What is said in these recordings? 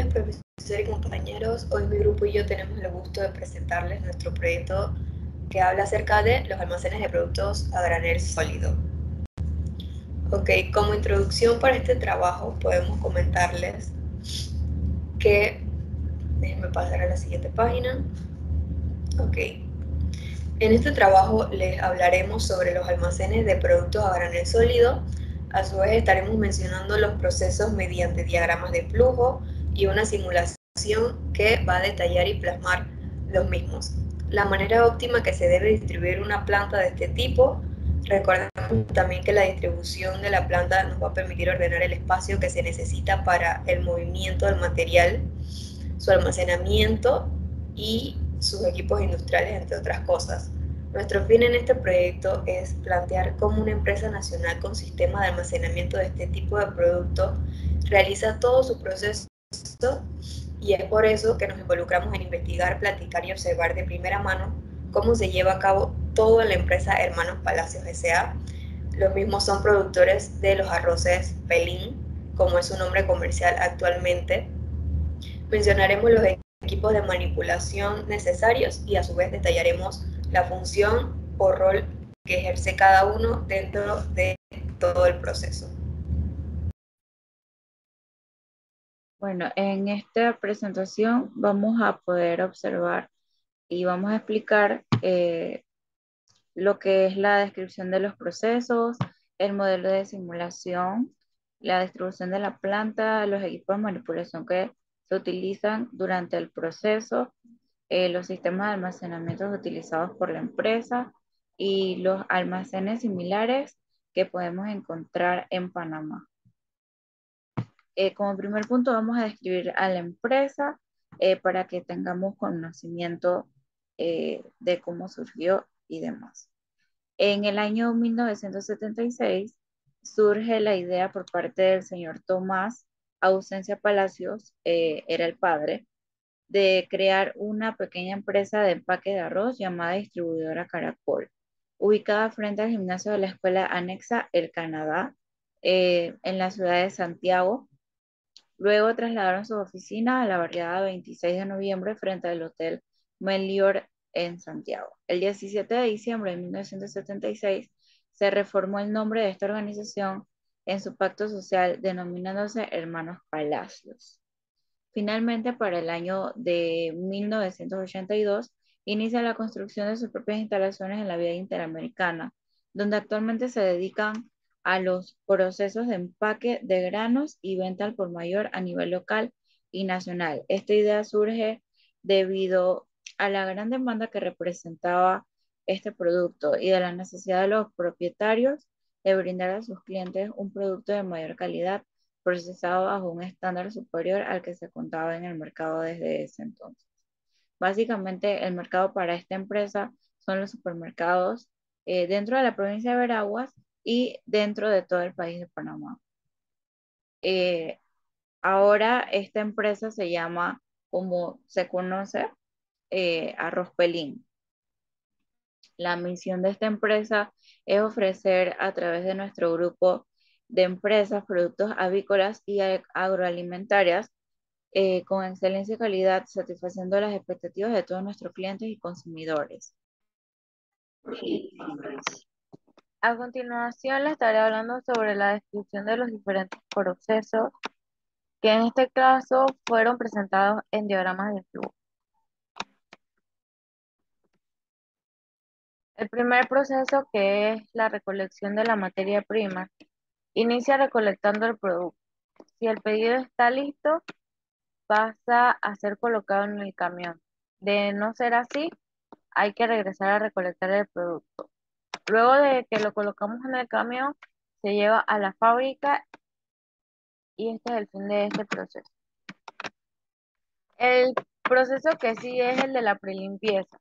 profesores y compañeros. Hoy mi grupo y yo tenemos el gusto de presentarles nuestro proyecto que habla acerca de los almacenes de productos a granel sólido. Ok, como introducción para este trabajo podemos comentarles que, déjenme pasar a la siguiente página. Ok, en este trabajo les hablaremos sobre los almacenes de productos a granel sólido. A su vez estaremos mencionando los procesos mediante diagramas de flujo y una simulación que va a detallar y plasmar los mismos. La manera óptima que se debe distribuir una planta de este tipo. Recordemos también que la distribución de la planta nos va a permitir ordenar el espacio que se necesita para el movimiento del material, su almacenamiento y sus equipos industriales, entre otras cosas. Nuestro fin en este proyecto es plantear cómo una empresa nacional con sistema de almacenamiento de este tipo de producto realiza todo su proceso, y es por eso que nos involucramos en investigar, platicar y observar de primera mano cómo se lleva a cabo todo en la empresa Hermanos Palacios S.A. Los mismos son productores de los arroces Pelín, como es su nombre comercial actualmente. Mencionaremos los equipos de manipulación necesarios y a su vez detallaremos la función o rol que ejerce cada uno dentro de todo el proceso. Bueno, en esta presentación vamos a poder observar y vamos a explicar lo que es la descripción de los procesos, el modelo de simulación, la distribución de la planta, los equipos de manipulación que se utilizan durante el proceso, los sistemas de almacenamiento utilizados por la empresa y los almacenes similares que podemos encontrar en Panamá. Como primer punto vamos a describir a la empresa para que tengamos conocimiento de cómo surgió y demás. En el año 1976 surge la idea por parte del señor Tomás Ausencia Palacios, era el padre, de crear una pequeña empresa de empaque de arroz llamada Distribuidora Caracol, ubicada frente al gimnasio de la escuela anexa El Canadá, en la ciudad de Santiago. Luego trasladaron su oficina a la barriada 26 de noviembre frente al Hotel Melior en Santiago. El 17 de diciembre de 1976 se reformó el nombre de esta organización en su pacto social denominándose Hermanos Palacios. Finalmente, para el año de 1982, inicia la construcción de sus propias instalaciones en la vía interamericana, donde actualmente se dedican a los procesos de empaque de granos y venta al por mayor a nivel local y nacional. Esta idea surge debido a la gran demanda que representaba este producto y de la necesidad de los propietarios de brindar a sus clientes un producto de mayor calidad procesado bajo un estándar superior al que se contaba en el mercado desde ese entonces. Básicamente, el mercado para esta empresa son los supermercados dentro de la provincia de Veraguas y dentro de todo el país de Panamá. Eh, Ahora esta empresa se llama, como se conoce, Arroz Pelín. La misión de esta empresa es ofrecer a través de nuestro grupo de empresas productos avícolas y agroalimentarias con excelencia y calidad, satisfaciendo las expectativas de todos nuestros clientes y consumidores. A continuación les estaré hablando sobre la descripción de los diferentes procesos que en este caso fueron presentados en diagramas de flujo. El primer proceso, que es la recolección de la materia prima, inicia recolectando el producto. Si el pedido está listo, pasa a ser colocado en el camión. De no ser así, hay que regresar a recolectar el producto. Luego de que lo colocamos en el camión, se lleva a la fábrica y este es el fin de este proceso. El proceso que sigue es el de la prelimpieza.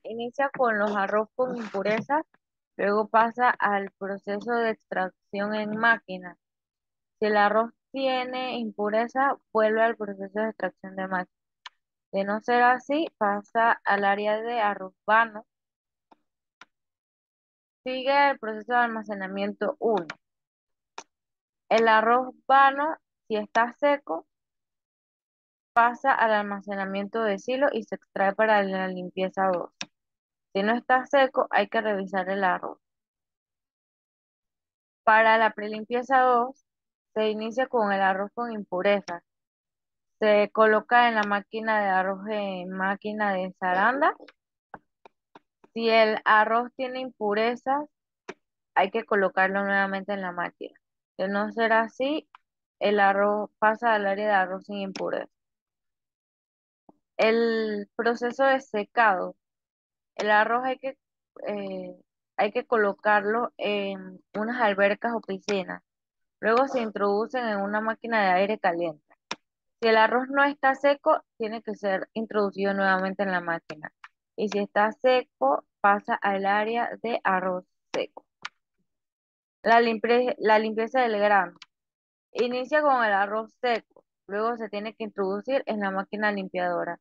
Inicia con los arroz con impurezas, luego pasa al proceso de extracción en máquina. Si el arroz tiene impureza, vuelve al proceso de extracción de máquina. De no ser así, pasa al área de arroz vano. Sigue el proceso de almacenamiento 1. El arroz vano, si está seco, pasa al almacenamiento de silo y se extrae para la limpieza 2. Si no está seco, hay que revisar el arroz. Para la prelimpieza 2, se inicia con el arroz con impurezas. Se coloca en la máquina de arroz en máquina de zaranda. Si el arroz tiene impurezas, hay que colocarlo nuevamente en la máquina. De no ser así, el arroz pasa al área de arroz sin impurezas. El proceso de secado. El arroz hay que colocarlo en unas albercas o piscinas. Luego se introducen en una máquina de aire caliente. Si el arroz no está seco, tiene que ser introducido nuevamente en la máquina. Y si está seco, pasa al área de arroz seco. La limpieza del grano. Inicia con el arroz seco. Luego se tiene que introducir en la máquina limpiadora.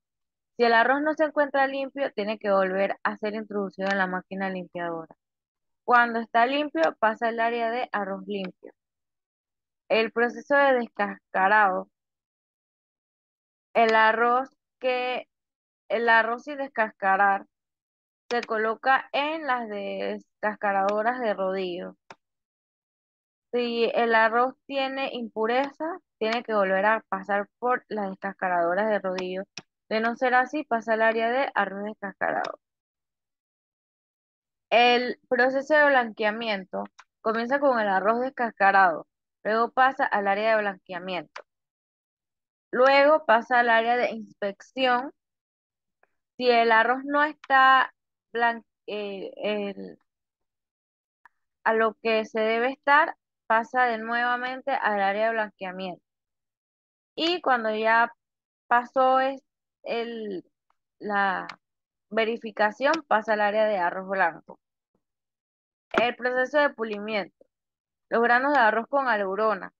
Si el arroz no se encuentra limpio, tiene que volver a ser introducido en la máquina limpiadora. Cuando está limpio, pasa al área de arroz limpio. El proceso de descascarado. El arroz que, el arroz sin descascarar se coloca en las descascaradoras de rodillo. Si el arroz tiene impureza, tiene que volver a pasar por las descascaradoras de rodillo. De no ser así, pasa al área de arroz descascarado. El proceso de blanqueamiento comienza con el arroz descascarado, luego pasa al área de blanqueamiento, luego pasa al área de inspección. Si el arroz no está a lo que se debe estar, pasa de nuevamente al área de blanqueamiento. Y cuando ya pasó el, la verificación, pasa al área de arroz blanco. El proceso de pulimiento. Los granos de arroz con alurona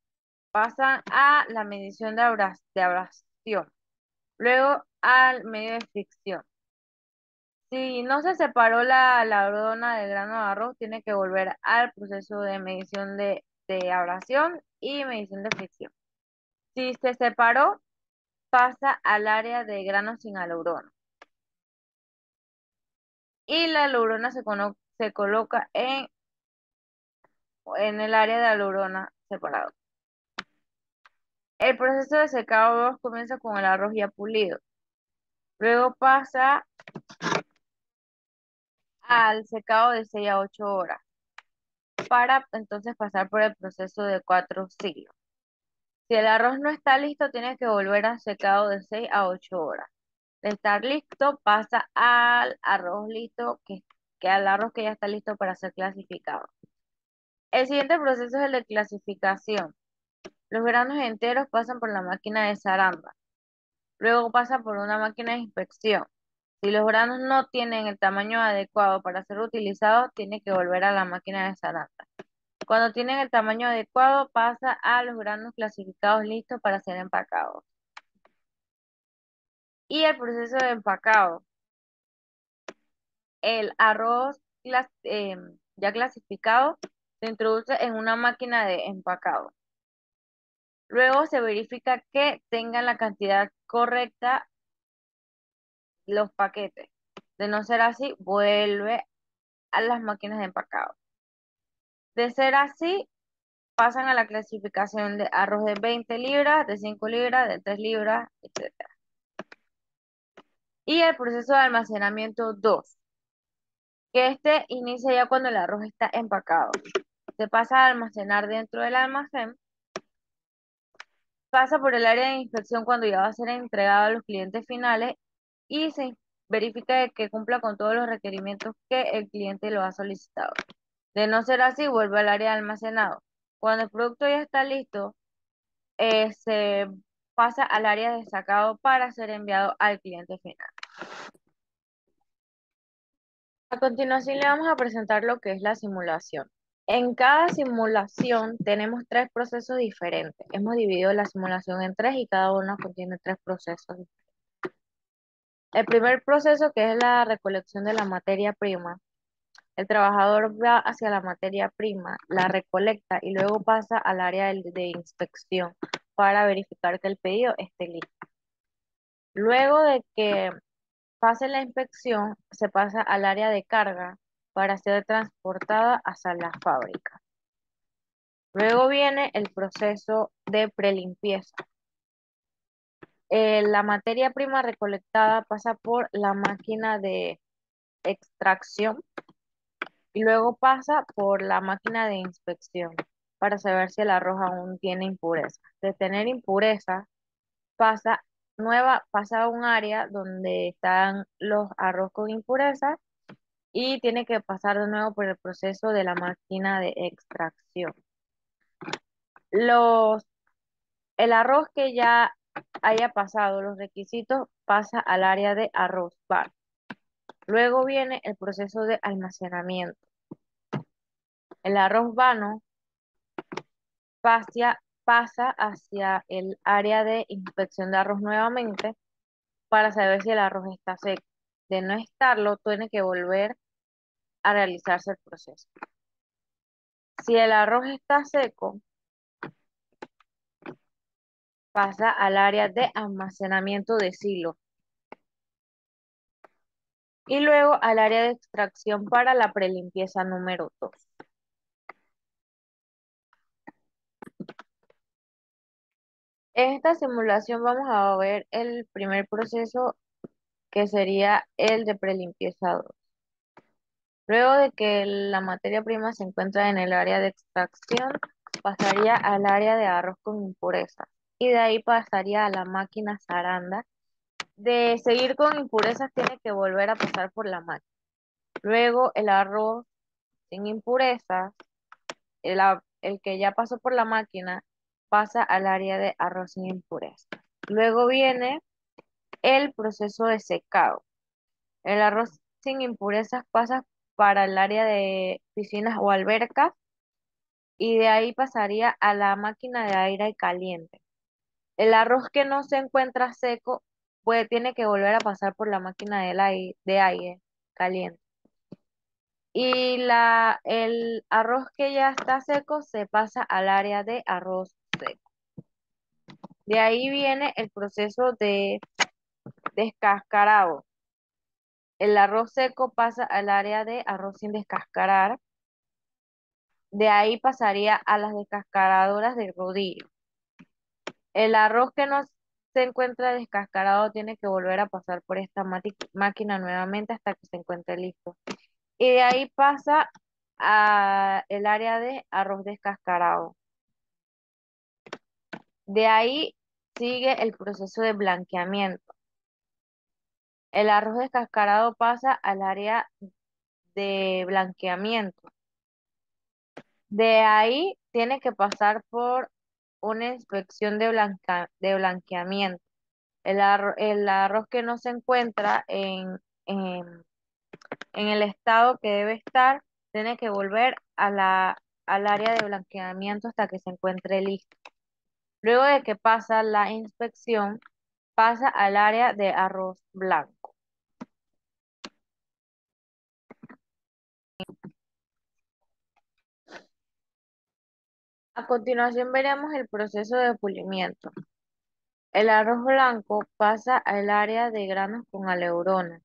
pasan a la medición de abrasión, luego al medio de fricción. Si no se separó la alurona del grano de arroz, tiene que volver al proceso de medición de abrasión y medición de fricción. Si se separó, pasa al área de grano sin alurona. Y la alurona se coloca en el área de alurona separado. El proceso de secado 2 comienza con el arroz ya pulido. Luego pasa al secado de 6 a 8 horas para entonces pasar por el proceso de 4 siglos. Si el arroz no está listo, tiene que volver al secado de 6 a 8 horas. De estar listo, pasa al arroz listo, que al arroz que ya está listo para ser clasificado. El siguiente proceso es el de clasificación. Los granos enteros pasan por la máquina de zaranda. Luego pasa por una máquina de inspección. Si los granos no tienen el tamaño adecuado para ser utilizados, tiene que volver a la máquina de zaranda. Cuando tienen el tamaño adecuado, pasa a los granos clasificados listos para ser empacados. Y el proceso de empacado. El arroz ya clasificado se introduce en una máquina de empacado. Luego se verifica que tengan la cantidad correcta los paquetes. De no ser así, vuelve a las máquinas de empacado. De ser así, pasan a la clasificación de arroz de 20 libras, de 5 libras, de 3 libras, etc. Y el proceso de almacenamiento 2, que este inicia ya cuando el arroz está empacado. Se pasa a almacenar dentro del almacén, pasa por el área de inspección cuando ya va a ser entregado a los clientes finales y se verifica de que cumpla con todos los requerimientos que el cliente lo ha solicitado. De no ser así, vuelve al área de almacenado. Cuando el producto ya está listo, se pasa al área de sacado para ser enviado al cliente final. A continuación le vamos a presentar lo que es la simulación. En cada simulación tenemos 3 procesos diferentes. Hemos dividido la simulación en 3 y cada uno contiene 3 procesos. El primer proceso, que es la recolección de la materia prima. El trabajador va hacia la materia prima, la recolecta y luego pasa al área de inspección para verificar que el pedido esté listo. Luego de que pase la inspección, se pasa al área de carga para ser transportada hasta la fábrica. Luego viene el proceso de prelimpieza. La materia prima recolectada pasa por la máquina de extracción y luego pasa por la máquina de inspección para saber si el arroz aún tiene impureza. De tener impureza, pasa a un área donde están los arroz con impureza y tiene que pasar de nuevo por el proceso de la máquina de extracción. Los, el arroz que ya haya pasado los requisitos pasa al área de arroz bar. Luego viene el proceso de almacenamiento. El arroz vano pasa hacia el área de inspección de arroz nuevamente para saber si el arroz está seco. De no estarlo, tiene que volver a realizarse el proceso. Si el arroz está seco, pasa al área de almacenamiento de silo y luego al área de extracción para la prelimpieza número 2. En esta simulación vamos a ver el primer proceso que sería el de prelimpieza 2. Luego de que la materia prima se encuentra en el área de extracción, pasaría al área de arroz con impurezas y de ahí pasaría a la máquina zaranda. De seguir con impurezas tiene que volver a pasar por la máquina. Luego el arroz sin impurezas, el que ya pasó por la máquina, pasa al área de arroz sin impurezas. Luego viene el proceso de secado. El arroz sin impurezas pasa para el área de piscinas o albercas y de ahí pasaría a la máquina de aire caliente. El arroz que no se encuentra seco, pues tiene que volver a pasar por la máquina de aire caliente. Y el arroz que ya está seco se pasa al área de arroz seco. De ahí viene el proceso de descascarado. El arroz seco pasa al área de arroz sin descascarar. De ahí pasaría a las descascaradoras de rodillo. El arroz que no se encuentra descascarado tiene que volver a pasar por esta máquina nuevamente hasta que se encuentre listo. Y de ahí pasa a el área de arroz descascarado. De ahí sigue el proceso de blanqueamiento. El arroz descascarado pasa al área de blanqueamiento. De ahí tiene que pasar por una inspección de blanqueamiento. El arroz que no se encuentra en el estado que debe estar, tiene que volver al área de blanqueamiento hasta que se encuentre listo. Luego de que pasa la inspección, pasa al área de arroz blanco. A continuación veremos el proceso de pulimiento. El arroz blanco pasa al área de granos con aleurona.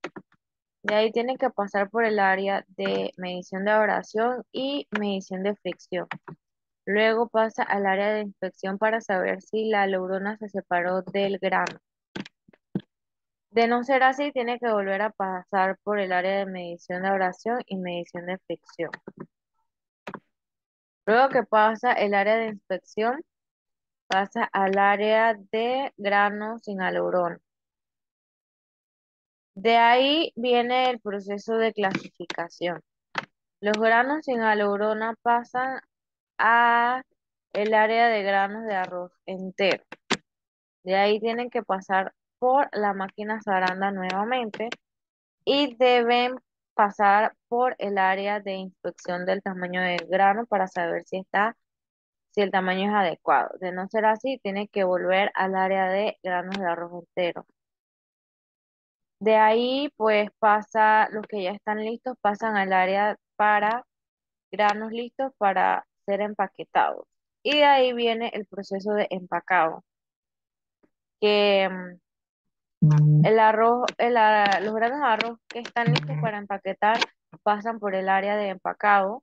De ahí tiene que pasar por el área de medición de abrasión y medición de fricción. Luego pasa al área de inspección para saber si la aleurona se separó del grano. De no ser así, tiene que volver a pasar por el área de medición de abrasión y medición de fricción. Luego que pasa el área de inspección, pasa al área de grano sin aleurona. De ahí viene el proceso de clasificación. Los granos sin aleurona pasan a el área de granos de arroz entero. De ahí tienen que pasar por la máquina zaranda nuevamente y deben pasar por el área de inspección del tamaño del grano para saber si el tamaño es adecuado. De no ser así, tiene que volver al área de granos de arroz entero. De ahí, pues los que ya están listos pasan al área para granos listos para ser empaquetados. Y de ahí viene el proceso de empacado, que El arroz, los granos de arroz que están listos para empaquetar pasan por el área de empacado.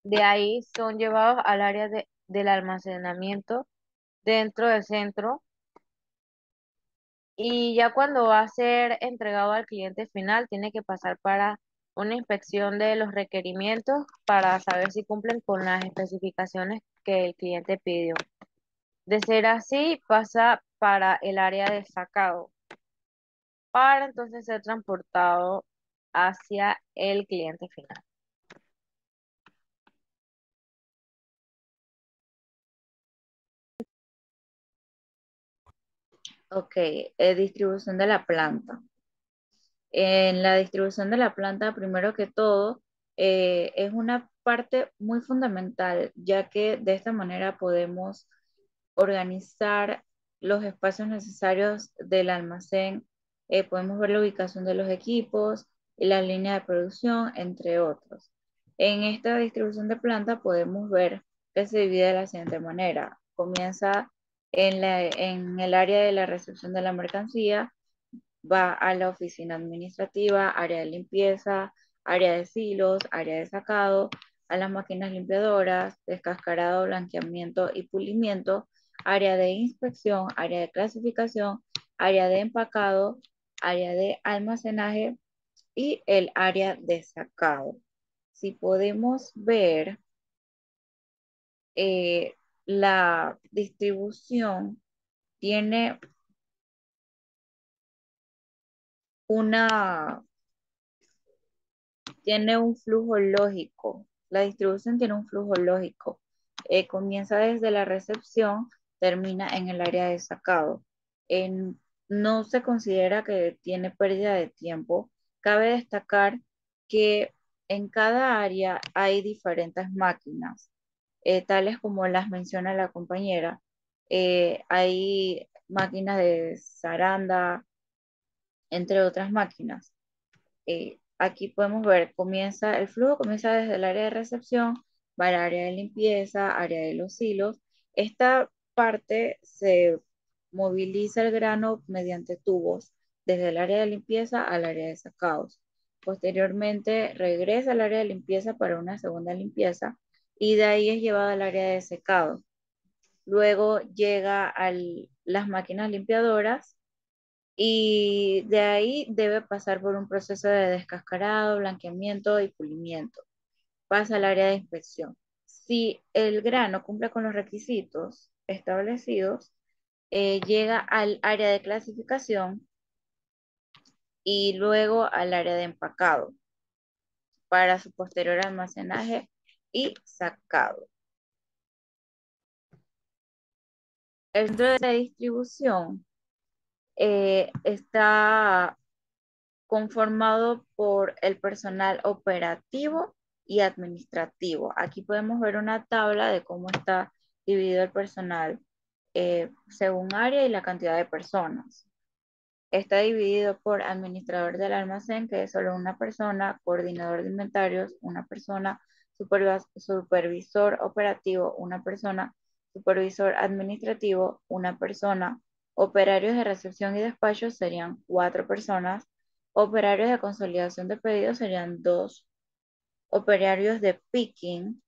De ahí son llevados al área del almacenamiento dentro del centro. Y ya cuando va a ser entregado al cliente final, tiene que pasar para una inspección de los requerimientos para saber si cumplen con las especificaciones que el cliente pidió. De ser así, pasa para el área de sacado, para entonces ser transportado hacia el cliente final. Ok, distribución de la planta. En la distribución de la planta, primero que todo, es una parte muy fundamental, ya que de esta manera podemos organizar los espacios necesarios del almacén, podemos ver la ubicación de los equipos y la línea de producción, entre otros. En esta distribución de planta podemos ver que se divide de la siguiente manera. Comienza en el área de la recepción de la mercancía, va a la oficina administrativa, área de limpieza, área de silos, área de sacado, a las máquinas limpiadoras, descascarado, blanqueamiento y pulimiento, área de inspección, área de clasificación, área de empacado, área de almacenaje y el área de sacado. Si podemos ver la distribución, tiene una tiene un flujo lógico. La distribución tiene un flujo lógico. Comienza desde la recepción, termina en el área de sacado. No se considera que tiene pérdida de tiempo. Cabe destacar que en cada área hay diferentes máquinas, tales como las menciona la compañera. Hay máquinas de zaranda, entre otras máquinas. Aquí podemos ver, el flujo comienza desde el área de recepción, va al área de limpieza, área de los hilos. Esta parte se moviliza el grano mediante tubos desde el área de limpieza al área de sacados. Posteriormente regresa al área de limpieza para una segunda limpieza y de ahí es llevado al área de secado. Luego llega a las máquinas limpiadoras y de ahí debe pasar por un proceso de descascarado, blanqueamiento y pulimiento. Pasa al área de inspección. Si el grano cumple con los requisitos establecidos, llega al área de clasificación y luego al área de empacado para su posterior almacenaje y sacado. El centro de distribución está conformado por el personal operativo y administrativo. Aquí podemos ver una tabla de cómo está dividido el personal según área y la cantidad de personas. Está dividido por administrador del almacén, que es solo una persona, coordinador de inventarios, una persona, supervisor operativo, una persona, supervisor administrativo, una persona, operarios de recepción y despacho serían 4 personas, operarios de consolidación de pedidos serían 2, operarios de picking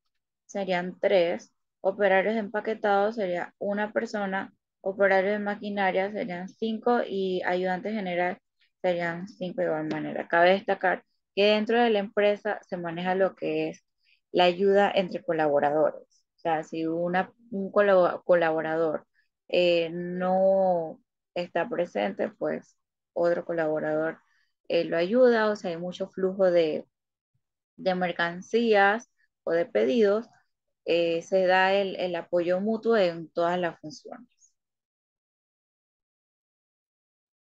serían 3, operarios de empaquetado sería una persona, operarios de maquinaria serían 5 y ayudante general serían 5 de igual manera. Cabe destacar que dentro de la empresa se maneja lo que es la ayuda entre colaboradores. O sea, si un colaborador no está presente, pues otro colaborador lo ayuda, o sea, hay mucho flujo de mercancías o de pedidos, se da el apoyo mutuo en todas las funciones.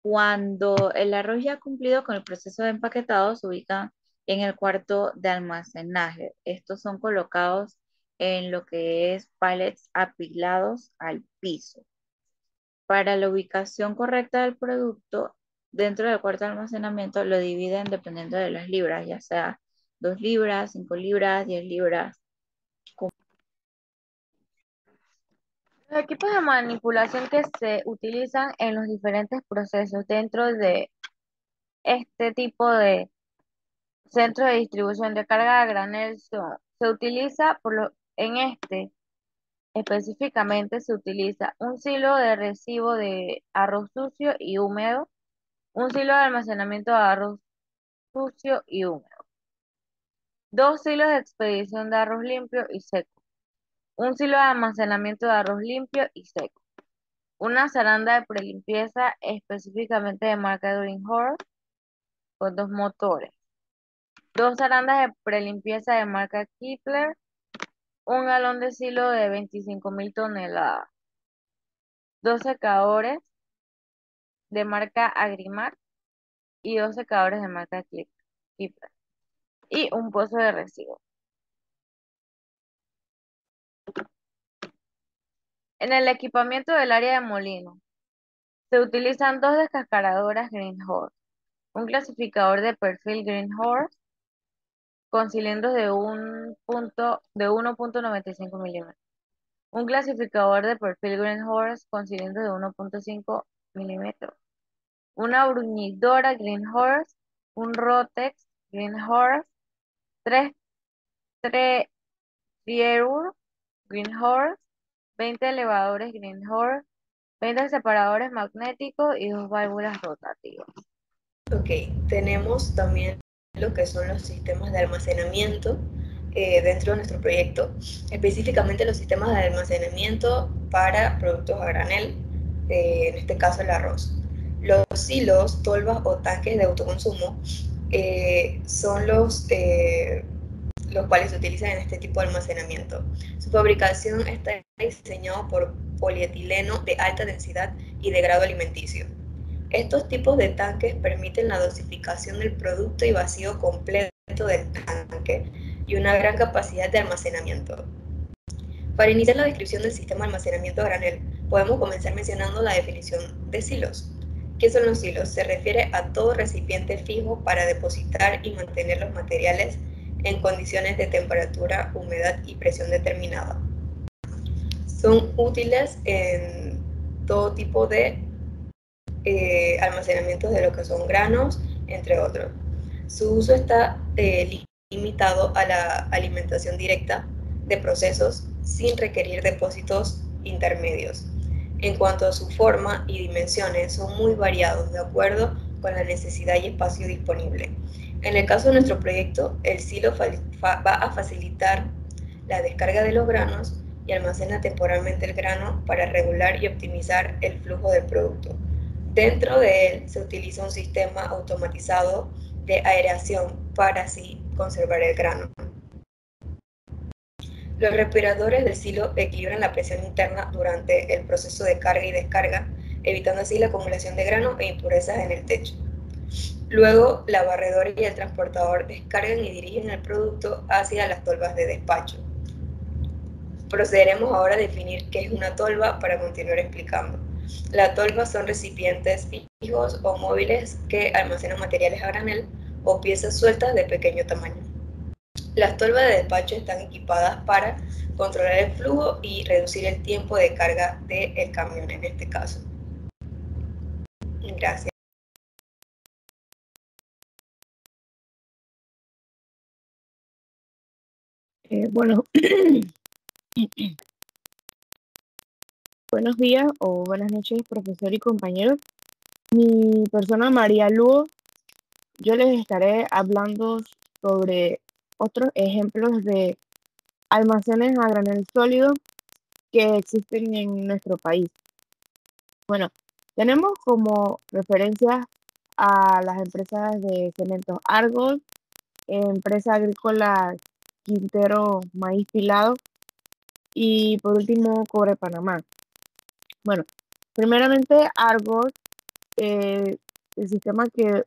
Cuando el arroz ya ha cumplido con el proceso de empaquetado, se ubica en el cuarto de almacenaje. Estos son colocados en lo que es pallets apilados al piso. Para la ubicación correcta del producto, dentro del cuarto de almacenamiento lo dividen dependiendo de las libras, ya sea 2 libras, 5 libras, 10 libras. Los equipos de manipulación que se utilizan en los diferentes procesos dentro de este tipo de centro de distribución de carga a granel se utiliza en este específicamente se utiliza un silo de recibo de arroz sucio y húmedo, un silo de almacenamiento de arroz sucio y húmedo, dos silos de expedición de arroz limpio y seco, un silo de almacenamiento de arroz limpio y seco, una zaranda de prelimpieza específicamente de marca Green Horse con dos motores, dos zarandas de prelimpieza de marca Kittler, un galón de silo de 25.000 toneladas, dos secadores de marca Agrimax y dos secadores de marca Kittler y un pozo de residuos. En el equipamiento del área de molino se utilizan dos descascaradoras Green Horse, un clasificador de perfil Green Horse con cilindros de 1.95 milímetros, un clasificador de perfil Green Horse con cilindros de 1.5 milímetros, una bruñidora Green Horse, un Rotex Green Horse, tres Trierur Green Horse, 20 elevadores Green Horse, 20 separadores magnéticos y dos válvulas rotativas. Ok, tenemos también lo que son los sistemas de almacenamiento dentro de nuestro proyecto, específicamente los sistemas de almacenamiento para productos a granel, en este caso el arroz. Los silos, tolvas o tanques de autoconsumo son los cuales se utilizan en este tipo de almacenamiento. Su fabricación está diseñado por polietileno de alta densidad y de grado alimenticio. Estos tipos de tanques permiten la dosificación del producto y vacío completo del tanque y una gran capacidad de almacenamiento. Para iniciar la descripción del sistema de almacenamiento a granel, podemos comenzar mencionando la definición de silos. ¿Qué son los silos? Se refiere a todo recipiente fijo para depositar y mantener los materiales en condiciones de temperatura, humedad y presión determinada. Son útiles en todo tipo de almacenamientos de lo que son granos, entre otros. Su uso está limitado a la alimentación directa de procesos sin requerir depósitos intermedios. En cuanto a su forma y dimensiones, son muy variados de acuerdo con la necesidad y espacio disponible. En el caso de nuestro proyecto, el silo va a facilitar la descarga de los granos y almacena temporalmente el grano para regular y optimizar el flujo del producto. Dentro de él se utiliza un sistema automatizado de aeración para así conservar el grano. Los respiradores del silo equilibran la presión interna durante el proceso de carga y descarga, evitando así la acumulación de grano e impurezas en el techo. Luego, la barredora y el transportador descargan y dirigen el producto hacia las tolvas de despacho. Procederemos ahora a definir qué es una tolva para continuar explicando. Las tolvas son recipientes fijos o móviles que almacenan materiales a granel o piezas sueltas de pequeño tamaño. Las tolvas de despacho están equipadas para controlar el flujo y reducir el tiempo de carga del camión en este caso. Gracias. Bueno, buenos días o buenas noches, profesor y compañeros. Mi persona María Lugo, yo les estaré hablando sobre otros ejemplos de almacenes a granel sólido que existen en nuestro país. Bueno, tenemos como referencias a las empresas de Cementos Argos, empresa agrícola Quintero Maíz Pilado y por último Cobre Panamá. Bueno, primeramente Argos, el sistema que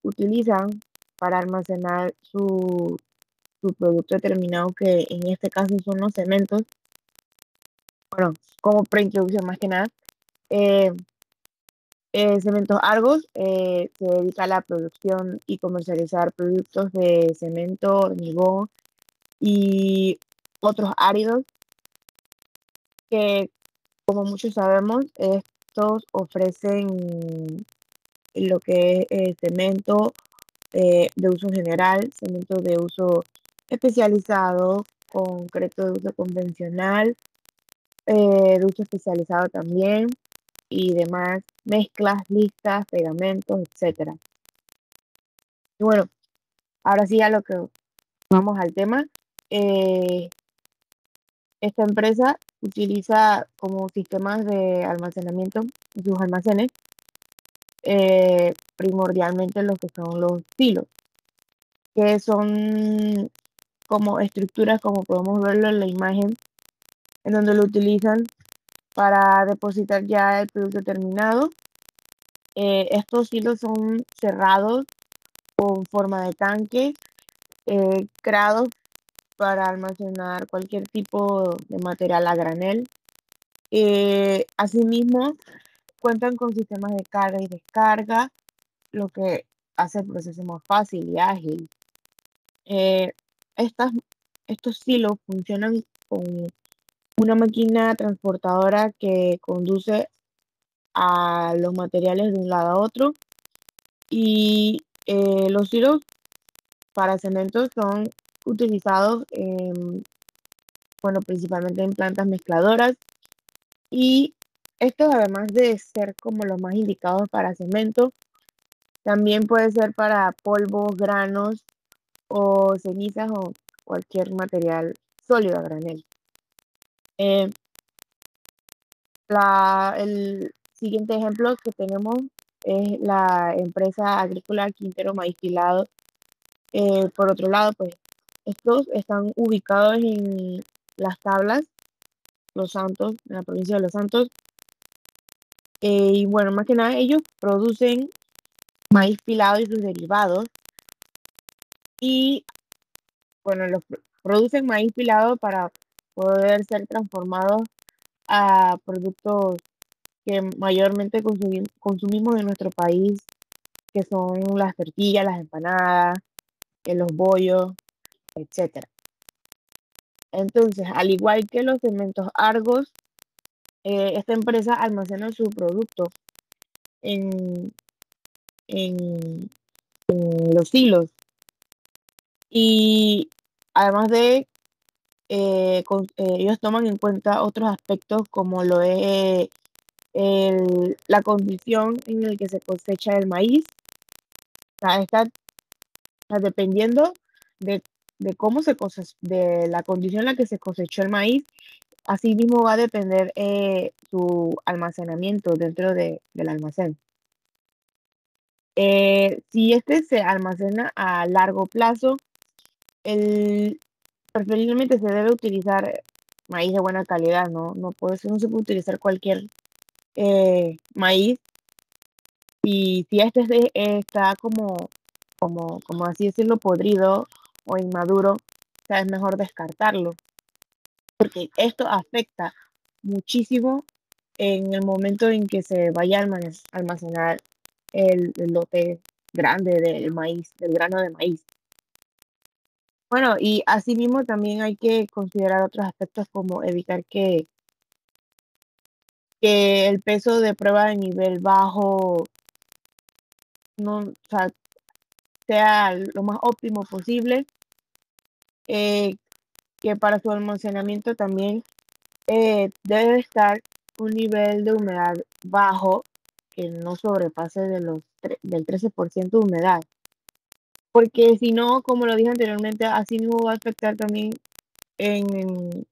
utilizan para almacenar su producto determinado, que en este caso son los cementos. Bueno, como preintroducción más que nada, Cementos Argos se dedica a la producción y comercializar productos de cemento, hormigón y otros áridos que, como muchos sabemos, estos ofrecen lo que es cemento de uso general, cemento de uso especializado, concreto de uso convencional, de uso especializado también, y demás mezclas, listas, pegamentos, etcétera. Y bueno, ahora sí a lo que vamos al tema. Esta empresa utiliza como sistemas de almacenamiento en sus almacenes primordialmente lo que son los silos, que son como estructuras, como podemos verlo en la imagen, en donde lo utilizan para depositar ya el producto terminado. Estos silos son cerrados con forma de tanque, creados para almacenar cualquier tipo de material a granel. Asimismo, cuentan con sistemas de carga y descarga, lo que hace el proceso más fácil y ágil. Estos silos funcionan con una máquina transportadora que conduce a los materiales de un lado a otro, y los silos para cemento son utilizados principalmente en plantas mezcladoras, y estos, además de ser como los más indicados para cemento, también puede ser para polvos, granos o cenizas o cualquier material sólido a granel. El siguiente ejemplo que tenemos es la empresa agrícola Quintero Maíz Pilado. Por otro lado, pues estos están ubicados en Las Tablas, Los Santos, en la provincia de Los Santos. Y bueno, más que nada ellos producen maíz pilado y sus derivados. Y bueno, los producen maíz pilado para poder ser transformados a productos que mayormente consumimos en nuestro país, que son las tortillas, las empanadas, los bollos, etc. Entonces, al igual que los cementos Argos, esta empresa almacena su producto en, en los silos, y además de ellos toman en cuenta otros aspectos como lo es la condición en la que se cosecha el maíz. O sea, dependiendo de, cómo de la condición en la que se cosechó el maíz, así mismo va a depender su almacenamiento dentro del almacén. Si este se almacena a largo plazo, preferiblemente se debe utilizar maíz de buena calidad, no se puede utilizar cualquier maíz. Y si este está como así decirlo, podrido o inmaduro, o sea, es mejor descartarlo, porque esto afecta muchísimo en el momento en que se vaya a almacenar el lote grande del maíz, del grano de maíz. Bueno, y asimismo también hay que considerar otros aspectos, como evitar que el peso de prueba de nivel bajo no, o sea lo más óptimo posible, que para su almacenamiento también debe estar un nivel de humedad bajo, que no sobrepase del 13% de humedad, porque si no, como lo dije anteriormente, así mismo va a afectar también en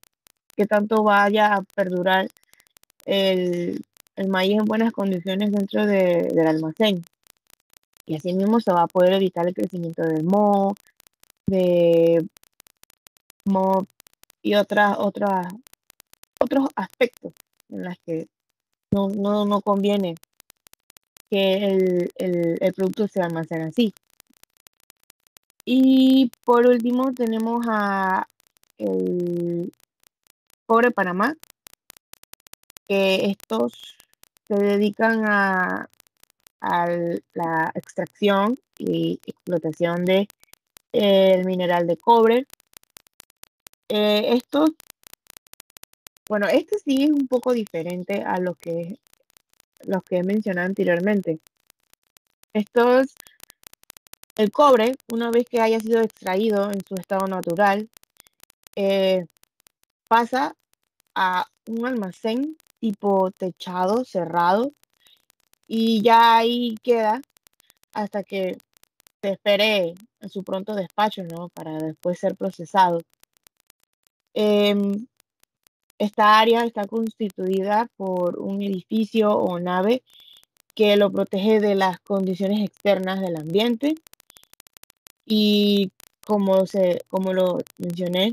qué tanto vaya a perdurar el maíz en buenas condiciones dentro del almacén, y así mismo se va a poder evitar el crecimiento del moho, de moho y otros aspectos en los que no conviene que el producto se almacene así. Y por último tenemos a el Cobre Panamá, que estos se dedican a la extracción y explotación de el mineral de cobre. Estos Bueno, este sí es un poco diferente a los que he mencionado anteriormente. Estos, el cobre, una vez que haya sido extraído en su estado natural, eh, pasa a un almacén tipo techado, cerrado, y ya ahí queda hasta que se espere en su pronto despacho, ¿no? Para después ser procesado. Em, Esta área está constituida por un edificio o nave que lo protege de las condiciones externas del ambiente y como lo mencioné,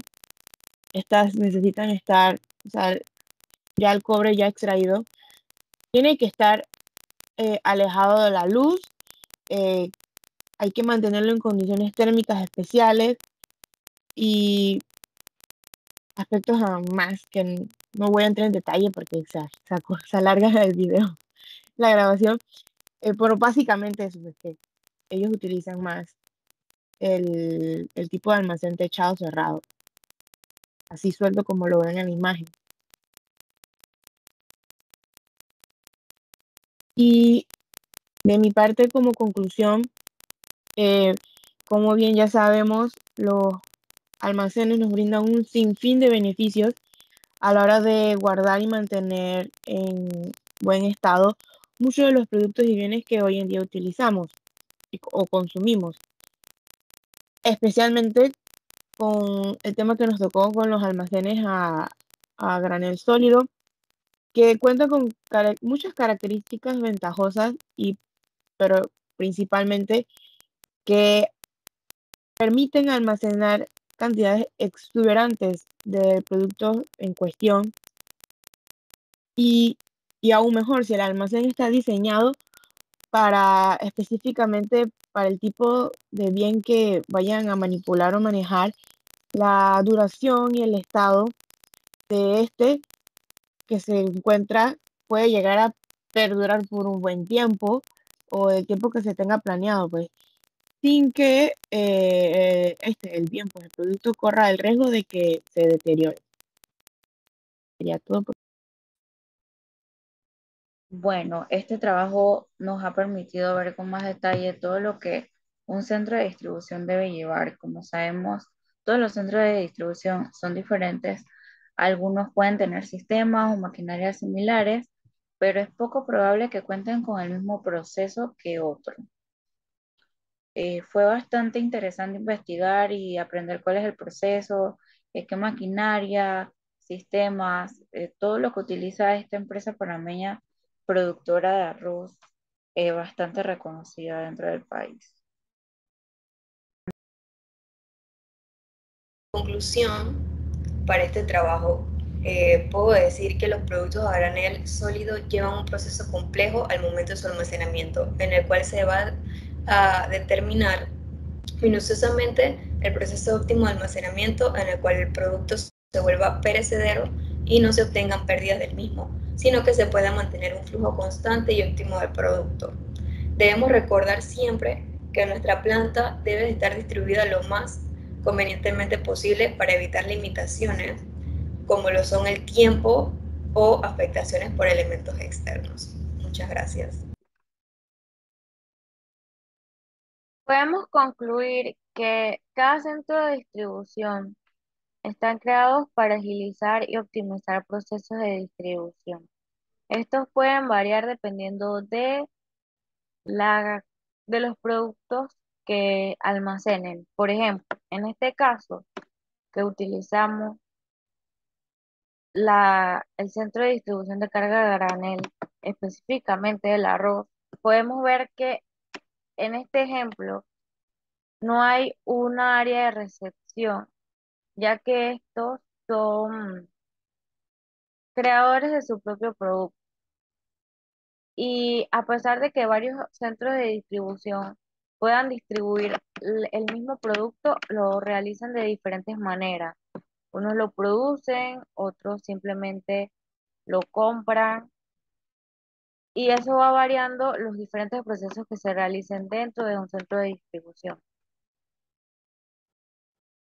estas necesitan estar, o sea, ya el cobre ya extraído, tiene que estar alejado de la luz, eh, hay que mantenerlo en condiciones térmicas especiales y aspectos más que no voy a entrar en detalle porque se alarga el video, la grabación, pero básicamente eso es que ellos utilizan más el tipo de almacén techado cerrado, así suelto como lo ven en la imagen. Y de mi parte, como conclusión, eh, como bien ya sabemos, los almacenes nos brindan un sinfín de beneficios a la hora de guardar y mantener en buen estado muchos de los productos y bienes que hoy en día utilizamos o consumimos, especialmente con el tema que nos tocó con los almacenes a granel sólido, que cuenta con muchas características ventajosas pero principalmente que permiten almacenar cantidades exuberantes de productos en cuestión y, y aún mejor si el almacén está diseñado para específicamente para el tipo de bien que vayan a manipular o manejar, la duración y el estado de este que se encuentra puede llegar a perdurar por un buen tiempo o el tiempo que se tenga planeado, pues, sin que el bien, pues el producto corra el riesgo de que se deteriore. Sería todo. Bueno, este trabajo nos ha permitido ver con más detalle todo lo que un centro de distribución debe llevar. Como sabemos, todos los centros de distribución son diferentes. Algunos pueden tener sistemas o maquinarias similares, pero es poco probable que cuenten con el mismo proceso que otros. Fue bastante interesante investigar y aprender cuál es el proceso, qué maquinaria, sistemas, todo lo que utiliza esta empresa panameña productora de arroz, bastante reconocida dentro del país. Conclusión, para este trabajo, puedo decir que los productos a granel sólido llevan un proceso complejo al momento de su almacenamiento, en el cual se va a determinar minuciosamente el proceso óptimo de almacenamiento en el cual el producto se vuelva perecedero y no se obtengan pérdidas del mismo, sino que se pueda mantener un flujo constante y óptimo del producto. Debemos recordar siempre que nuestra planta debe estar distribuida lo más convenientemente posible para evitar limitaciones como lo son el tiempo o afectaciones por elementos externos. Muchas gracias. Podemos concluir que cada centro de distribución están creados para agilizar y optimizar procesos de distribución. Estos pueden variar dependiendo la, de los productos que almacenen. Por ejemplo, en este caso que utilizamos el centro de distribución de carga de granel, específicamente el arroz, podemos ver que en este ejemplo no hay una área de recepción, ya que estos son creadores de su propio producto. Y a pesar de que varios centros de distribución puedan distribuir el mismo producto, lo realizan de diferentes maneras. Unos lo producen, otros simplemente lo compran y eso va variando los diferentes procesos que se realicen dentro de un centro de distribución.